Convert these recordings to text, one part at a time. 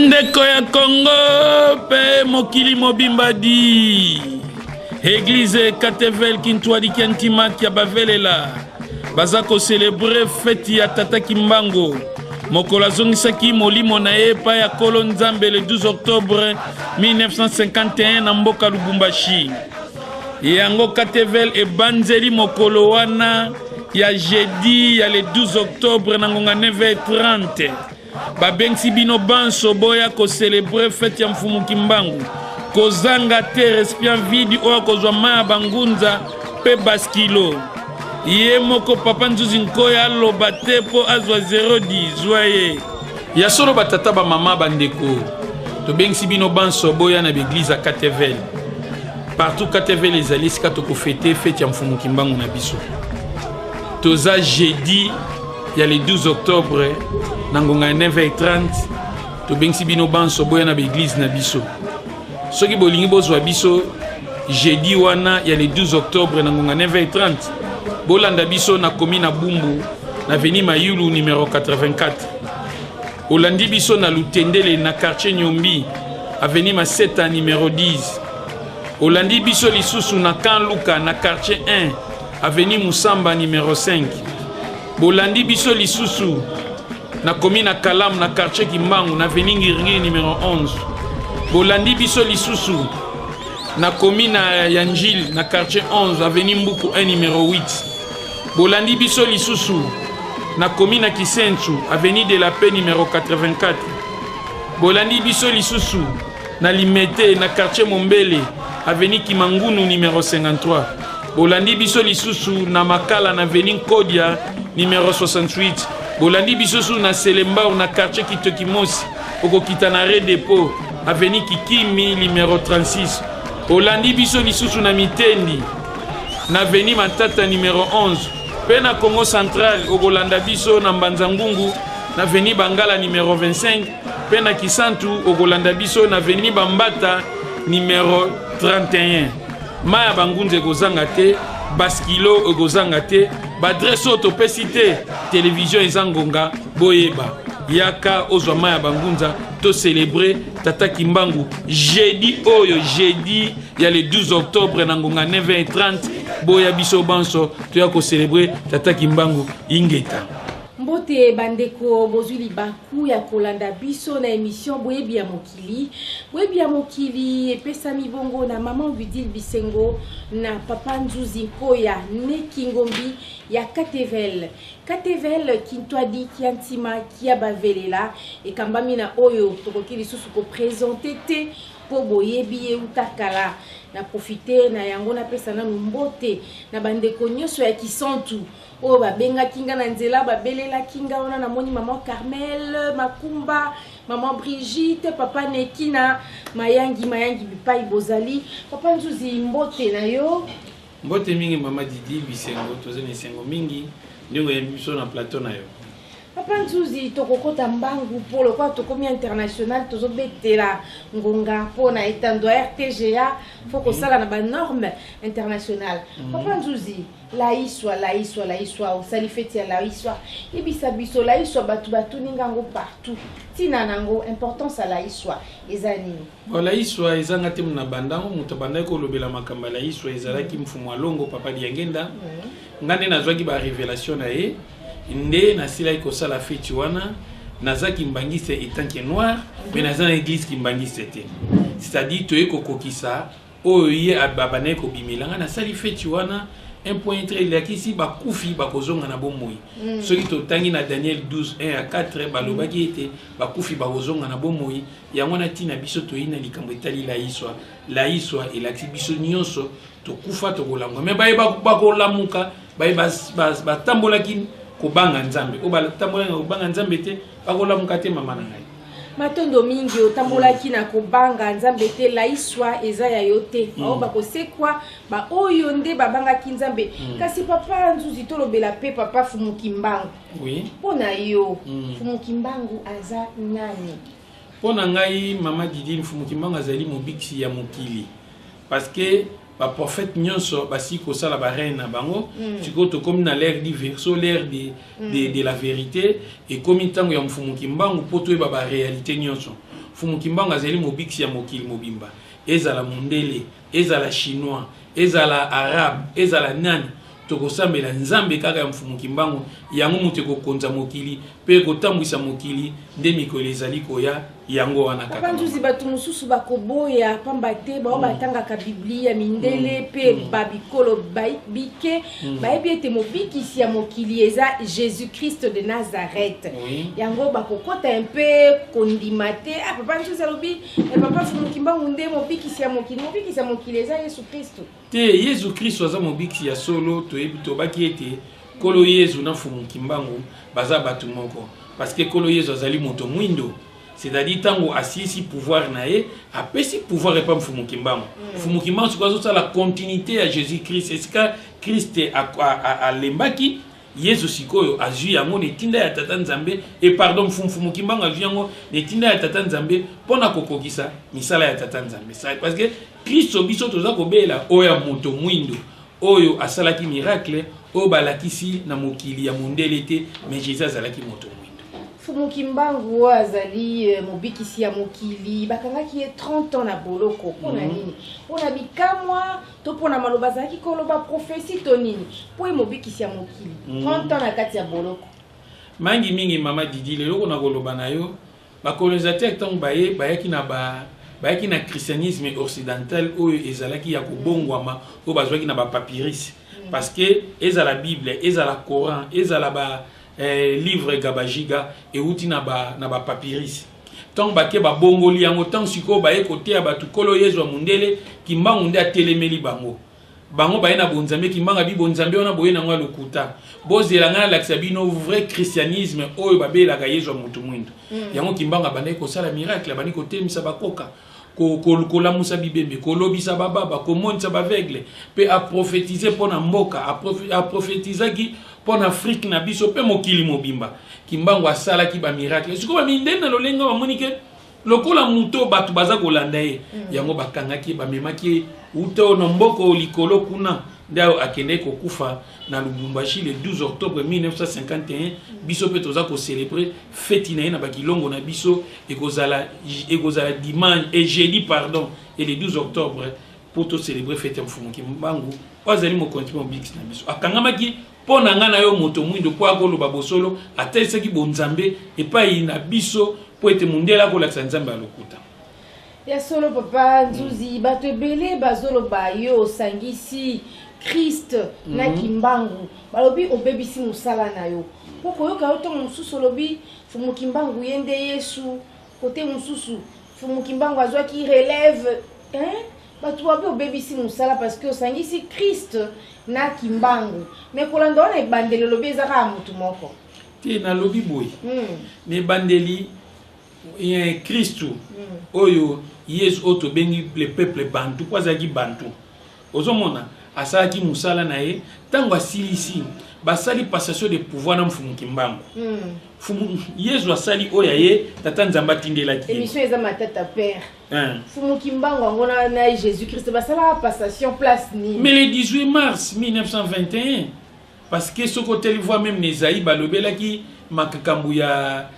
Bandeko ya Congo pe mokili mobimbadi Église Katevel Kintwadi Kiantima kia bavelela bazako célébrer fête ya Tata Kimbangu mokolo azongisaki molimo na ye pa ya Kolo Nzambe le 12 octobre 1951 na mboka Lubumbashi. Yango Katevel e banzeli mokolo wana ya jeudi ya le 12 octobre na ngonga 9h30 babengsi bino banso boya ko célébrer fête ya mfumu Kimbangu kozanga te respirant vidi oyo kozwa maya bangunza pe baskilo ye moko papa Nzuzi Nkoya aloba te po azwa 010 joye ya solo batata ba mama bandeko tobengsi bino banso boya na l'église Katevel partout Katevel ezali sika tokofete fête ya mfumu Kimbangu na biso toza jeudi ya le 12 octobre na ngonga 9h30 tobengsi bino banso boya na l'église na biso soki bolingi bozwa biso jeudi wana ya le 12 octobre na ngonga 9h30 bolanda biso na commune Bumbu na Avenue Mayulu numéro 84 olandi biso na Lutendele na quartier Nyombi Avenue Maseta numéro 10 olandi biso lisusu na Kanluka na quartier 1 Avenue Musamba numéro 5 bolandi biso lisusu na commune Kalam na quartier Kimbangu na Avenue Ngiringi numéro 11 bolandi biso lisusu na commune ya Njil na quartier 11 Avenue Mbuku 1 numéro 8 bolandi biso lisusu na commune Kisentu Avenue de la Paix numéro 84 bolandi biso lisusu na Limete na quartier Mombele Avenue Kimangunu numéro 53 bolandi biso lisusu na Makala na Avenue Kodia numéro 68 bolandi biso lisusu na Selembao na quartier Kitokimosi okokita na Re Depot Avenue Kikimi numéro 36 bolandi biso lisusu na Mitendi na Avenue Matata numéro 11 pe na Congo Central okolanda biso na Mbanzangungu na Avenue Bangala numéro 25 pe na Kisantu okolanda biso na Avenue Bambata numéro 31 maya bangunze kozanga te baskilo ekozanga te badresse autopesi te télévision ezangonga boyeba yaka ozwa maya bangunza to célébrer Tata Kimbangu jeudi oyo jeudi ya le 12 octobre na ngonga 9h30 boya biso banso to ya ko célébrer Tata Kimbangu ingeta mbote bandeko bozuli baku ya kolanda biso na émission boyebi ya mokili epesami bongo na maman Vidil Bisengo na papa Nzuzi Nkoya ne Kingombi ya Katevel Kintwadi Kiantima kia bavelela ekambami na oyo tokoki lisusu ko présenter te po boyebi utakala na profiter na yango na pesa na mbote na bandeko nyoso ya Kisantu o babenga kinga na nzela babelela kinga wana na moni maman Carmel Makumba maman Brigitte papa Nekina mayangi bipai bozali papa Nzuzi mbote na yo mbote mingi mama Didi Bisengo tozene sengo mingi ndingo ya biso na plateau na yo papa Nzuzi tokokota mbangu pour le quoi tokomi international tozobetela ngonga pona etando RTGA faut que ça na ba norme internationale papa Nzuzi la iswa osali feti ya la iswa ibisa biso la iswa batu ningango partout tina nango importance à la iswa ezani la iswa ezanga te na bandango muto bandai ko lobela makamba la iswa ezalaki mfumu alongo papa diangenda ngane nazwaki ba révélation na ye nde nasila ikosala feti wana nazaki mbangise etanke noir mais nazana église ki mbangise te c'est-à-dire to ekokokisa oyo ye ababane ko bimilanga nasali feti wana un point très lakisi bakufi bakozonga na bomoi soki totangi na Daniel 12:1 à 4 balobaki ete bakufi bakozonga na bomoi yango na tina biso toyina likambo etali la iswa elakisi biso nyonso tokufa tokolangwa mais baye bakolamuka baye batambolaki kobanga nzambe o batambola kobanga nzambe te bakolamuka te mama na ngai matondo mingi otambolaki na kobanga nzambe te la iswa eza ya yote o bakosekwa ba oyo nde babangaki nzambe kasi papa Nzuzi tolobela pe papa Fumu Kimbangu oui pona yo Fumu Kimbangu aza nani pona ngai mama Didi Fumu Kimbangu azali mobiksi ya mokili parce que ba prophète nyonso basi ko sala ba reine na bango sikoto comme na l'ère du verso l'ère de la vérité et comme tango ya mfumu Kimbangu poto ba réalité nyonso fumu kimbangu azali mobiksi ya mokili mobimba ezala mondele ezala chinois ezala arabe ezala nani tokosambela nzambe kaka ya mfumu kimbangu yango mutu kokonza mokili pe kotambwisa mokili nde mikolo ezali koya yango wana kaka banzuzi bato mosusu bakoboya pamba te bao batangaka biblia mindele pe babikolo bike bayebi ete mobikisi ya mokili eza Jésus Christ de Nazareth yango bakokota un peu kondima te papa nzuzi alobi papa fumu kimbangu nde mobikisi ya mokili eza Yesu Kristo te Yesu Kristo aza mobikisi ya solo toyebi tobaki ete kolo Yesu na fumu kimbangu baza bato moko parce que kolo Yesu azali moto mwindo c'est-à-dire tango asisi pouvoir nae apesi pouvoir epa mfumu kimbangu mfumu kimbangu sikozo la continuité à Jésus Christ esika Christ a lembaki Yesu sikoyo azui yango netinda ya tata nzambe et pardon mfumu kimbangu azui yango netinda ya tata nzambe pona kokokisa misala ya tata nzambe parce que Kristo biso toza kobela oya moto mwindo oyo asalaki miracle oyo balakisi na mokili ya mondele te mais Jésus azalaki moto mwindo fumu kimbangu azali mobikisi ya mokili bakangaki ye 30 ans na boloko pona nini pona bikamwa to pona maloba azalaki koloba prophétie to nini po mobikisi ya mokili 30 ans na kati ya boloko mangi mingi mama Didi lelo kona koloba na yo ba colonisateur tant bayaki na christianisme occidental oyo ezalaki ya kobongwama oyo bazwaki na ba papyrus parce que ezala Bible ezala Coran ezala ba livre gabajiga et outi na ba papyrus tant bake ba bongoli yango tant siko baye côté ya batu kolo Yesu mundele kimbangu nde atelemeli bango baye na bonzambe kimbanga bi bonzambe ona boye na ngwa lokuta bozela ngana lakisa bino vrai christianisme oyo babela ka Yesu mutu mwindo yango kimbanga banaye ko sala miracle bani ko temisa bakoka ko lamusa bibembe ko lobisa bababa ko monisa baveugle pe a prophétiser pona mboka a prophétiser ki pona Afrique na biso pe mokili mobimba kimbangu asala ki ba miracle siko ba mindena lolenga ba monike lokola muto batu baza kolanda ye yango bakangaki ba memaki uto no mboko likolo kuna ndao akende kokufa na Lubumbashi le 12 octobre 1951 biso pe toza ko célébrer fête na ye na bakilongo na biso ekozala dimanche et jeudi pardon et le 12 octobre pour to célébrer fête mfumu kimbangu ozali mo continue bix na biso akangamaki pona ngana yo moto mwindo po akoloba bosolo atesaki bonzambe epai na biso po ete mundela kolakisa nzambe alokuta ya solo papa nzuzi bato ebele bazoloba yo osangisi Christ na kimbangu balobi obebisi musala na yo poko yo kayo tongo mususu lobi fumu kimbangu yende Yesu kote mususu fumu kimbangu azwaki relève bato babi obebisi musala parce que osangisi Christ na kimbangu mais kolanda wana ebandeli lobi ezaka mutu moko te na lobi boy ne bandeli Christ oyo Yesu oto bengi le peuple bantu kwa zaki bantu ozomona asalaki musala na ye tango asilisi basali passation de pouvoir na mfumu kimbangu fumu Yesu asali oya ye tata nzamba tindelaki émission eza matata père fumu kimbangu ngona na Jésus Christ basala passation place ni mais le 18 mars 1921 parce que ce côté voit même Nezaï balobelaki makakambu ya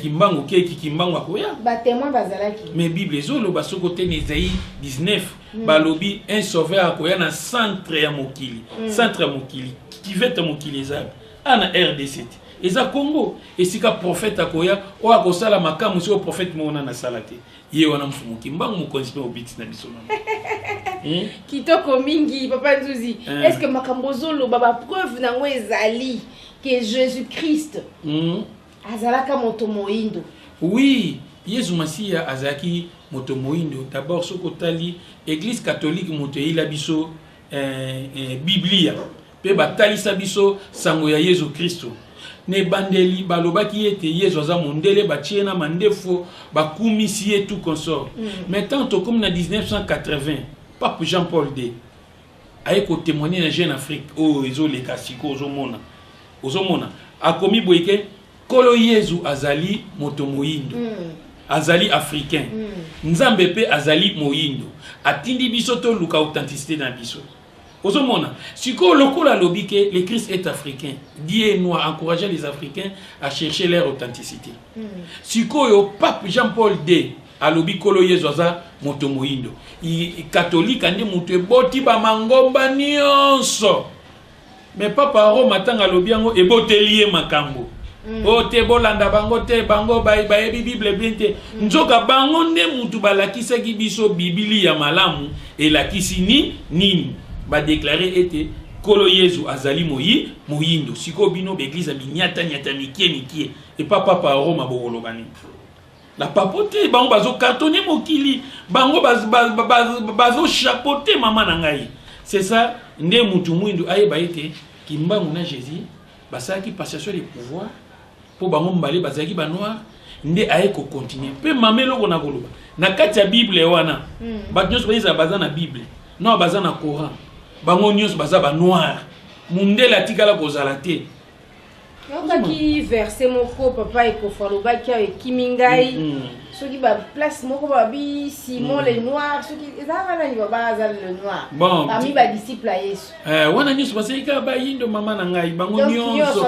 kimbangu keki kimbangu akoya ba témoin bazalaki mais Bible ezolo baso côté Nezaï 19 balobi un sauveur akoya na centre ya mokili centre ya mokili qui veut ta mokili ezab ana RDC eza Congo esika prophète akoya o akosala makamu si o prophète mona na salate ye wana mfumu kimbangu mokonzi pe obiti na biso kitoko mingi papa nzuzi est-ce que makambo zolo baba preuve nango ezali que Jésus Christ azalaka moto moindo oui Yesu Masia azaki moto moindo d'abord soko tali église catholique moto ila biso biblia pe batalisa biso sango ya Yesu Kristo ne bandeli balobaki ete Yesu aza mondele batie na mandefo bakumisi et tout consort mais tant comme na 1980 pape Jean-Paul II aye ko témoigner na Jeune Afrique o ezoleka siko ozomona akomi boyeke kolo Yesu azali moto moyindo azali africain nzambe pe azali moyindo atindi biso to luka authenticité na biso ozomona siko lokola lobike le Christ est africain Dieu nous a encouragé les Africains à chercher leur authenticité siko yo pape Jean-Paul II alobi kolo Yesu aza moto moindo. Catholique ande moto eboti ba mangomba nyonso. Mais papa Roma tanga alobi yango eboteli makambo. O te bolanda bango te bango bayebi Bible bien te. Nzoka bango nde mutu balakisaki biso Bibili ya malamu elakisi nini ba déclarer ete kolo Yesu azali moyindo. Siko bino beglise binyata nyata mikie et papa Roma bokolobani. La papote bango bazo cartonner mokili bango bazo chapeauter mama na ngai. C'est ça nde mutu mwindu ayeba ete kimbangu na Jésus basaki passation de pouvoir pour bango mbale bazaki ba noir nde aye ko continuer pe mamelo kona koloba na kati ya Bible wana ba nyonso baza na Bible non baza na Coran bango nyonso baza ba noir mundela tikala kozala te. Qui verset moko papa et kofaloba qui avec kimingai ceux qui ba place moko ba bi Simon le noir ceux qui ezala ni baba azal le noir parmi ba disciples à Yesu wana nyonso basika ba yindo mama na ngai bango nyonso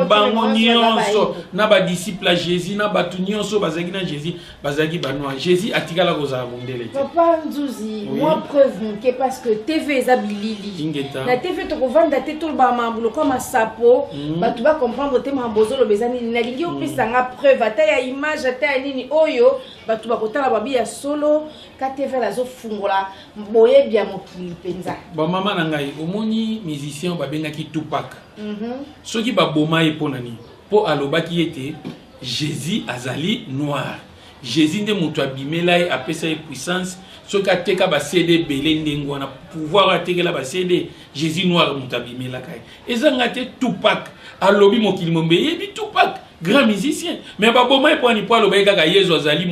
bango nyonso na ba disciples à Jésus na ba tu nyonso bazaki na Jésus bazaki ba noir Jésus atikala kozala mondele papa Nzuzi moi preuve que parce que TV ezabilili na TV to kovanda te tout ba mambulo comme sapo ba tu vas comprendre te mambozo lo bezani na lingi opesa nga preuve ata ya image ata ya nini oyo batu bakotala babi ya solo KTV lazo fungola boye bia mokili penza ba mama na ngai omoni musicien babengaki Tupac soki baboma eponani po alobaki ete Jésus azali noir Jésus nde mutu abimela e apesa e puissance soki ateka ba CD belé ndengo na pouvoir atekela ba CD Jésus noir mutu abimela kai ezanga te Tupac alobi mokili mombe yebi Tupac grand musicien mais baboma eponi po aloba kaka Yesu azali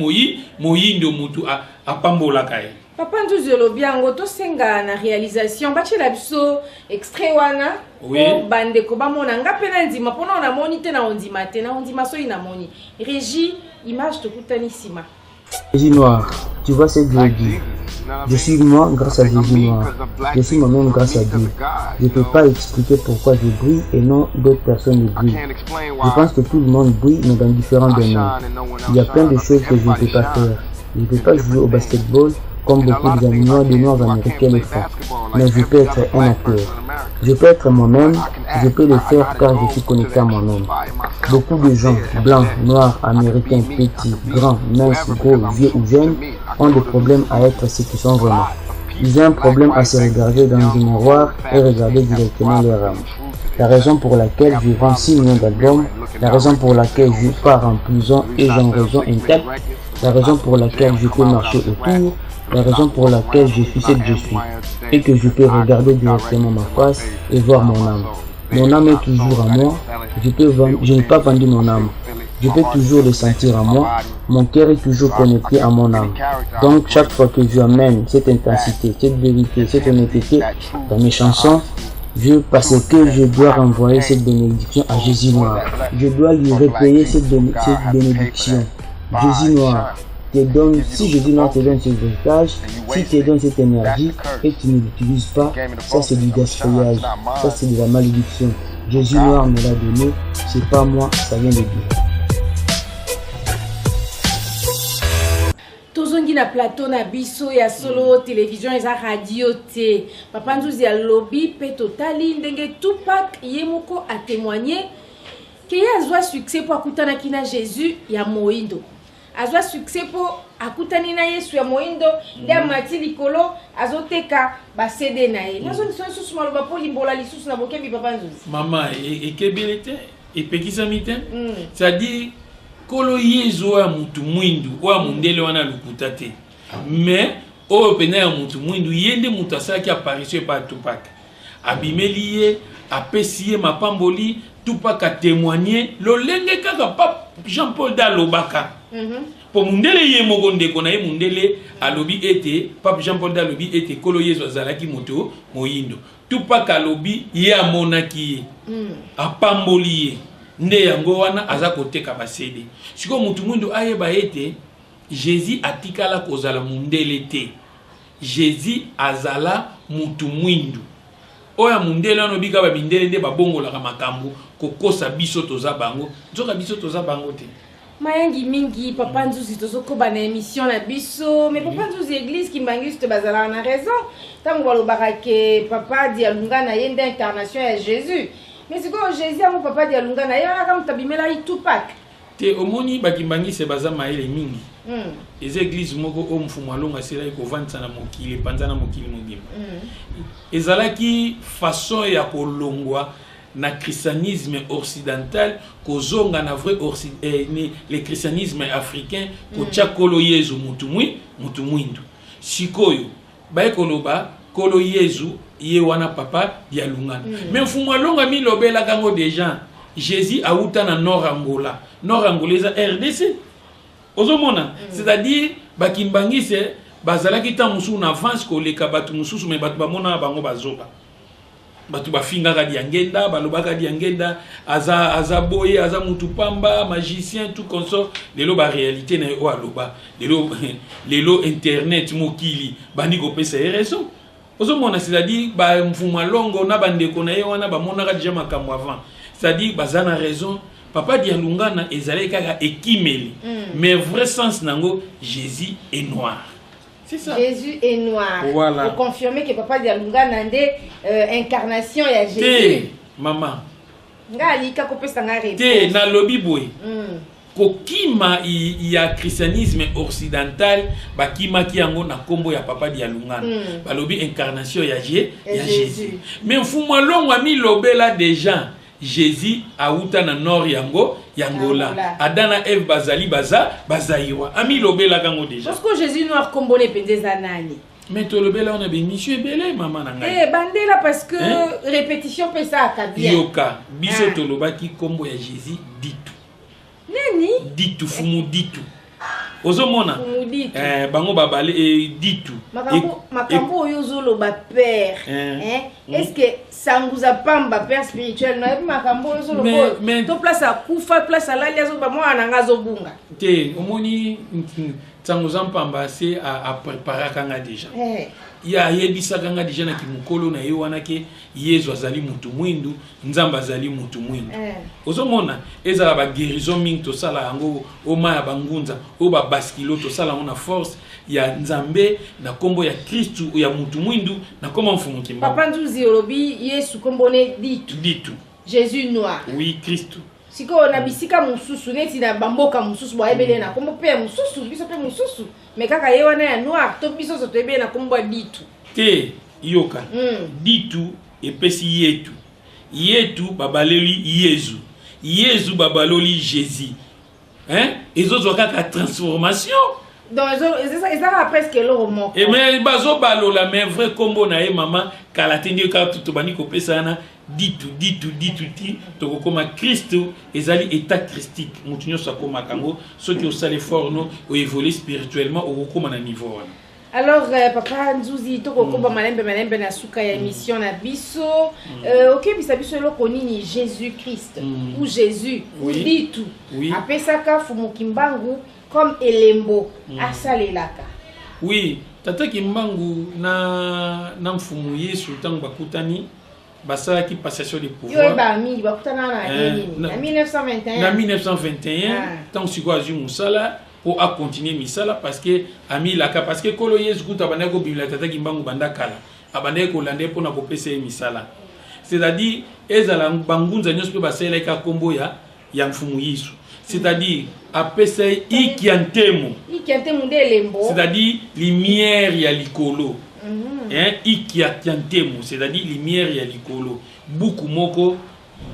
moyindo mutu apambola kai papa Nzuzi olobi yango to senga na réalisation bachela biso extrait wana o bande ko bamona nga pena ndima pona na moni te na ondima te na ondima so ina moni régie image to kutanisima Jésus noir tu vois ce que je dis. Je suis moi grâce à Jésus noir. Je suis moi-même grâce à Dieu. Je ne peux pas expliquer pourquoi je brille et non d'autres personnes ne brillent. Je pense que tout le monde brille, mais dans différents domaines. Il y a plein de choses que je ne peux pas faire. Je ne peux pas jouer au basketball comme beaucoup des noirs américains le font. Mais je peux être un acteur. Je peux être moi-même, je peux le faire car je suis connecté à moi-même. Beaucoup de gens, blancs, noirs, américains, petits, grands, minces, gros, vieux ou jeunes, ont des problèmes à être ce qu'ils sont vraiment. Ils ont un problème à se regarder dans un miroir et regarder directement leur âme. La raison pour laquelle je vends 6 millions d'albums, la raison pour laquelle je pars en prison et j'ai une raison intacte, la raison pour laquelle je peux marcher autour, la raison pour laquelle je suis ce que je suis, et que je peux regarder directement ma face et voir mon âme. Mon âme est toujours à moi, je n'ai pas vendu mon âme. Je peux toujours le sentir en moi, mon cœur est toujours connecté à mon âme. Donc chaque fois que je amène cette intensité, cette vérité, cette honnêteté dans mes chansons, parce que je dois renvoyer cette bénédiction à Jésus noir. Je dois lui repayer cette bénédiction. Jésus noir te donne, si Jésus noir te donne ce héritage, si te donne cette énergie et tu ne l'utilises pas, ça c'est du gaspillage, ça c'est de la malédiction. Jésus noir me l'a donné, c'est pas moi, ça vient de Dieu. tozongi na plateau na biso ya solo télévision eza radio te papa Nzuzi ya lobby pe totali ndenge Tupac ye moko a témoigné que ye azwa succès po akutana kina Jésus ya moindo azwa succès po akutani na Yesu ya moindo nde amati likolo azoteka ba CD na ye nazo lisusu maloba po limbola lisusu na bokebi papa Nzuzi mama ekebelete epekisa mite c'est-à-dire kolo Yesu ya mutu mwindu wa mundele wana lukuta te mais o pena ya mutu mwindu yende mutu asaki apparition pa Tupac abimeli ye apesi ye mapamboli Tupac a témoigné lolenge kaka pa Jean-Paul Dalobaka po mundele ye moko ndeko na ye mundele alobi ete Pape Jean-Paul Dalobi ete kolo Yesu azalaki moto moyindo Tupac alobi ye amonaki ye apamboli ye nde yango wana aza koteka basede siko mutu mwindu ayeba ete Jésus atikala kozala mundele te Jésus azala mutu mwindu oya mundele wana bika babindele nde babongolaka makambo kokosa biso toza bango nzoka biso toza bango te Mayangi mingi papa nzuzi tozoko bana émission na biso mais papa nzuzi église Kimbangi te bazala na raison tango balobaka ke papa dialunga na yende incarnation ya Jésus mais c'est quoi Jésus mon papa dialunga na yala comme tabimela i Tupac te omoni bakimbangi se baza maele mingi les églises moko o mfumu alonga sela ko vantsa na mokili panza na mokili mobimba ezalaki façon ya kolongwa na christianisme occidental kozonga na vrai le christianisme africain ko tchakolo Yesu mutu mwindu sikoyo bae koloba kolo Yesu ye wana papa dialungana mais mfumu alonga mi lobela kango déjà Jésus auta na Nord Angola eza RDC ozomona c'est-à-dire bakimbangi se bazalaki ta musu na avance ko leka batu mususu mais batu bamona bango bazoba batu bafinga ka diangenda balobaka diangenda aza boye aza mutu pamba magicien tout consort lelo ba réalité na o aloba lelo internet mokili bandi ko pesa raison ozomona c'est-à-dire ba mfuma longo na bandeko na ye wana bamona ka déjà makambo avant c'est-à-dire bazana raison papa dialungana ezalé kaka ekimeli mais vrai sens nango Jésus est noir. C'est ça. Jésus est noir. Voilà. Pour confirmer que papa dialungana ndé incarnation ya Jésus. Te maman. Ngali ka kopesa nga réponse. Te na lobi boy. Kokima ya christianisme occidental bakima ki yango na kombo ya papa dialungana. Balobi incarnation ya Jésus. Mais mfumu longo mi lobela déjà Jésus auta na nord yangola adana Eve bazali bazaiwa ami lobela kango déjà parce que Jésus noir kombone pendeza nani mais to lobela on a bien monsieur belé maman na ngai bandela parce que répétition pesa akabia yoka biso to lobaki kombo ya Jésus ditu nani ditu fumu ditu ozomona bango babale ditu makambo oyo zolo ba père est-ce que sanguza pamba père spirituel na makambo oyo zolo to place a kufa place a lalia zo ba mwana ngazo bunga te omoni sanguza pamba c'est à préparer kanga déjà ya yebisa kanga déjà na kimukolo na yo wana ke Yesu azali mutu mwindu nzamba azali mutu mwindu ozomona ezala ba guérison mingi to sala yango oma ya bangunza o ba baskilo to sala ona force ya nzambe na kombo ya Kristu ya mutu mwindu na kombo mfumu kimba papa nzuzi olobi Yesu kombone ditu Jésus noir oui Kristu siko na bisika mususu neti na bamboka mususu bo ebele na kombo pe mususu biso pe mususu mais kaka ye wana ya noir to biso so to ebele na kombo ditu te yoka ditu epesi yetu babaleli Yesu babaloli Jésus ezozo kaka transformation donc ça presque le roman et mais bazo balola mais vrai combo na e maman kala tendi ka tout bani ko pesa na ditu ti to koma Kristo ezali état christique mutunyo sa koma kango soki o sale fort no o évoluer spirituellement o koma na niveau. Alors papa nzuzi toko koba malembe na suka ya émission na biso OK biso eloko nini Jésus Christ ou Jésus ou ditu apesaka fumu kimbangu comme elembo asalelaka oui tata kimbangu na mfumu Yesu tango bakutani basala ki passation de pouvoir yo ba mingi bakutana na 1921 na 1921 tango siko azu musala pour à continuer misala parce que ami la parce que kolo Yesu kuta banako biblia tata kimbangu bandakala abandé ko lande pour na kopesa misala c'est-à-dire ezala bangunza nyos pe basela ka kombo ya mfumu Yesu c'est-à-dire apesa ikiantemo de lembo c'est-à-dire lumière ya likolo ikiantemo c'est-à-dire lumière ya likolo buku moko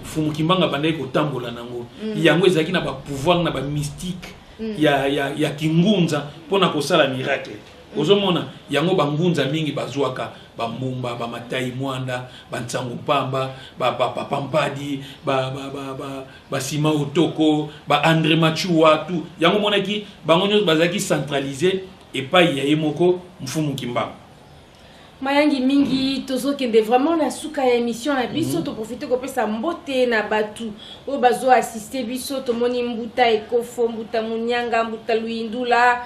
fumu kimbanga bandai ko tambola nango yango ezaki na ba pouvoir na ba mystique ya kingunza pona kosala miracle ozomona yango bangunza mingi bazwaka bambumba bamatai mwanda bantsango pamba pampadi basima otoko ba André Machua tout yango monaki bango nyos bazaki centraliser epai ya yemoko mfumu kimbanga mayangi mingi tozokende vraiment na suka ya émission na biso to profiter ko pesa mbote na batu o bazo assister biso to moni mbuta ekofo mbuta munyanga mbuta luindula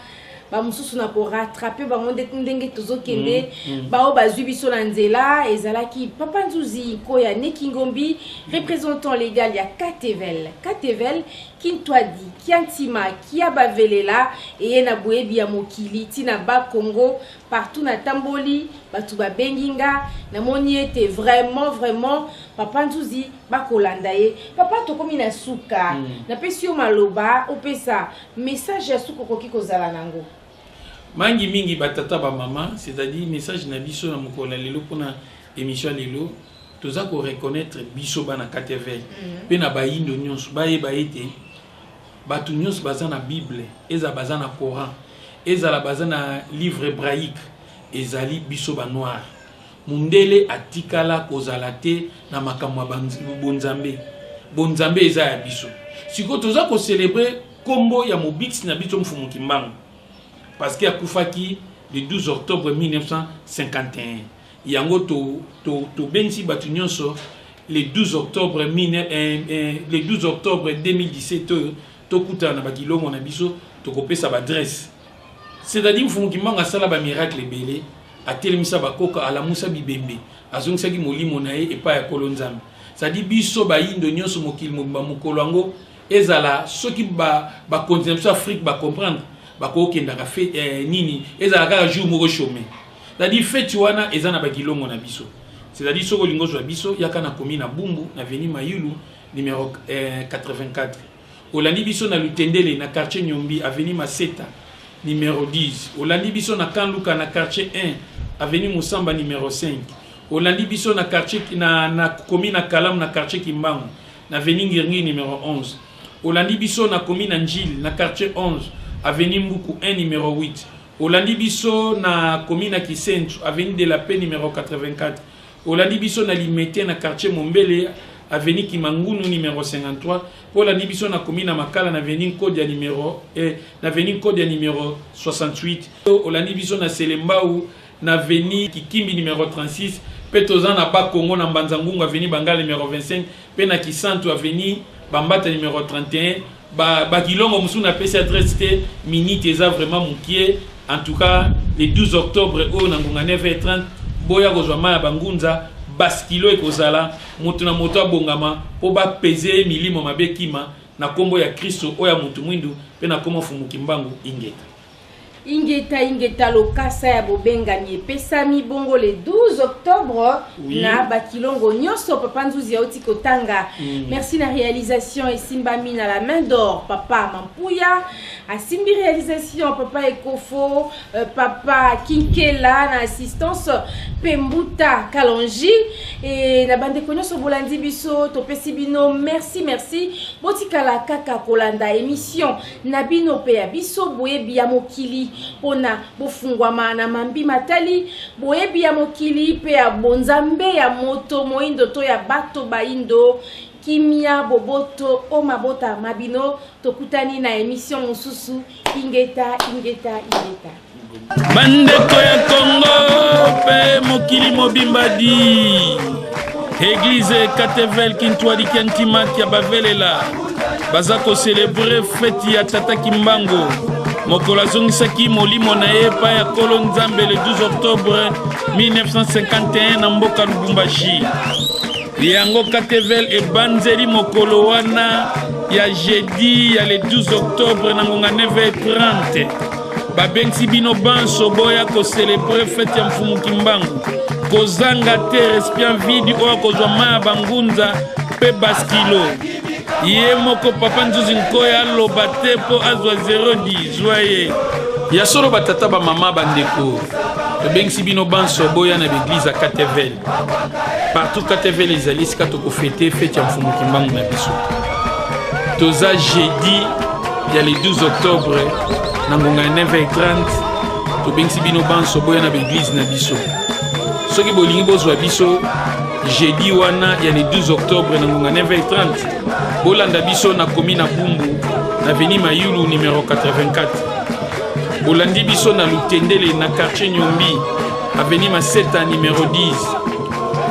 ba mususu na ko rattraper ba monde ndenge tozokende ba o bazwi biso na nzela ezalaki Papa Nzuzi Nkoya Nekingombi représentant légal ya Katevel Kintwadi Kiantima Kiabavelela et na boyebi ya mokili tina ba Congo partout na tamboli batu ba benginga na moni était vraiment Papa Nzuzi bakolanda ye papa tokomi na suka na pesi yo maloba opesa message ya suka koki kozala nango mangi mingi batata ba mama c'est-à-dire message na biso na mokola lelo pona émission lelo toza ko reconnaître biso bana Katevel pe na bayindo nyonso baye baete batu nyonso baza na Bible eza baza na Coran eza la baza na livre hébraïque ezali biso ba noir mundele atikala kozala te na makamwa bonzambe eza ya biso siko toza ko célébrer kombo ya mobix na biso mfumu kimbangu parce que akufaki le 12 octobre 1951 yango to bensi batu nyonso le 12 octobre 2017 to kuta na bakilongo na biso to kopesa ba adresse c'est-à-dire mfumu kimbangu asala ba miracle belé atelemisa bakoka alamusa bibembe azongisaki molimo na ye epa ya kolonzambe c'est-à-dire biso bayindo nyonso mokili mobimba mokolo yango ezala soki ba continent Afrique ba comprendre bakokendaka fe nini ezala kaka jour moko chômé c'est-à-dire fête wana eza na bakilongo na biso c'est-à-dire soko lingo zwa biso yaka na commune na Bumbu na avenue Mayulu numéro 84 olandi biso na Lutendele na quartier Nyombi avenue Maseta numéro 10 olandi biso na Kanluka na quartier 1 avenue Musamba numéro 5 olandi biso na quartier na commune na Kalam na quartier Kimbangu na avenue Ngirngi numéro 11 olandi biso na commune na Njil na quartier 11 avenue Mbuku 1 numéro 8 olandi biso na commune na Kisentu avenue de la Paix numéro 84 olandi biso na Limete na quartier Mombele avenue Kimangunu numéro 53 olandi biso na commune na Makala na avenue Kodia numéro na avenue Kodia numéro 68 olandi biso na Selembao na avenue Kikimbi numéro 36 Petozan na Bakongo na Mbanzangungu avenue Bangala numéro 25 pe na Kisantu avenue Bambata numéro 31 bakilongo musu na pesi adresse te minute eza vraiment mukie en tout cas le 12 octobre o na ngonga 9h30 boya kozwa maya bangunza baskilo ekozala mutu na moto abongama po ba peser milimo mabekima na kombo ya Kristo oya mutu mwindu pe na komo fumu kimbangu ingeta lokasa ya bobengani epesami bongo le 12 octobre na bakilongo nyonso Papa Nzuzi ya otiko tanga merci na réalisation esimbami na la main d'or Papa Mampuya asimbi réalisation Papa Ekofo Papa Kinkela na assistance Pembuta Kalonji et na bande nyonso bolandi biso topesi bino merci botikala kaka kolanda émission na bino pe ya biso boyebi ya mokili pona bofungwama na mambi matali boyebi ya mokili pe ya bonzambe ya moto moindo to ya bato baindo kimia boboto o mabota mabino tokutani na émission mosusu ingeta bandeko ya Congo pe mokili mobimbadi Église Katevel Kintwadi Kiantima Kiabavelela baza ko célébrer fête ya Tata Kimbangu mokolo azongisaki molimo na ye pa ya Kolo Nzambe le 12 octobre 1951 na mboka Lubumbashi yango Katevel ebanzeli mokolo wana ya jeudi ya le 12 octobre na ngonga 9h30 babengisi bino banso boya ko célébrer fête ya mfumu Kimbangu kozanga te recipient vide oyo kozwa maya bangunza pe baskilo ye moko Papa Nzuzi Nkoya aloba te po azwa 010 joye ya solo batata ba mama bandeko babengisi bino banso boya na l'église à Katevel partout Katevel ezali sika tokofete fête ya mfumu Kimbangu na biso toza jeudi ya le 12 octobre na ngonga 9h30 tobengisi bino banso boya na l'église na biso soki bolingi bozwa biso jeudi wana ya le 12 octobre na ngonga 9h30 bolanda biso na commune na Bumbu na avenue Mayulu numéro 84 bolandi biso na Lutendele na quartier Nyombi avenue Maseta numéro 10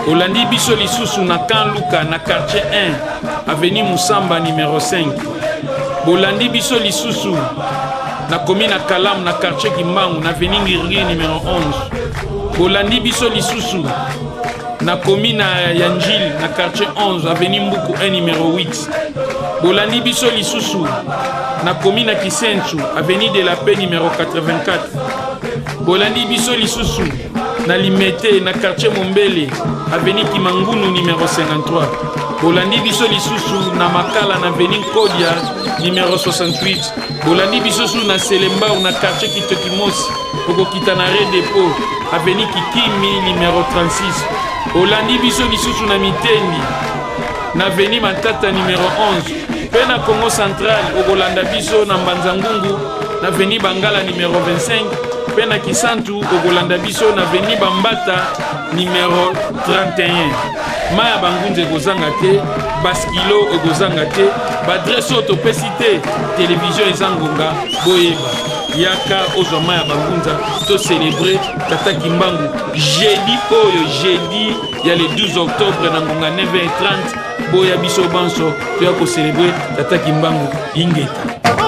bolandi biso lisusu na Kanluka na quartier 1 avenue Musamba numéro 5 bolandi biso lisusu na commune à Kalam na quartier Kimbangu na avenue Ngirgi numéro 11. Bolandi biso lisusu na commune ya Njili na quartier 11 avenue Mbuku 1 numéro 8. Bolandi biso lisusu na commune Kisenchu avenue de la Paix numéro 84. Bolandi biso lisusu na Limete na quartier Mombele avenue Kimangunu numéro 53. Bolandi biso lisusu na Makala na avenue Kodia numéro 68. Bolandi biso su na Selembao na quartier Kitokimosi okokita na Rue Depot avenue Kikimi numéro 36. Bolandi biso lisusu na Mitendi na avenue Matata numéro 11. Pe na Congo Central okolanda biso na Mbanzangungu na avenue Bangala numéro 25. Pe na Kisantu okolanda biso na avenue Bambata numéro 31. Maya Bangunze kozanga te, baskilo okozanga te, badresse otopesi te, télévision ezangonga boyeba. Yaka ozwa Maya Bangunza to célébrer Tata Kimbangu jeudi oyo jeudi ya le 12 octobre na ngonga 9h30 boya biso banso to ya ko célébrer Tata Kimbangu ingeta.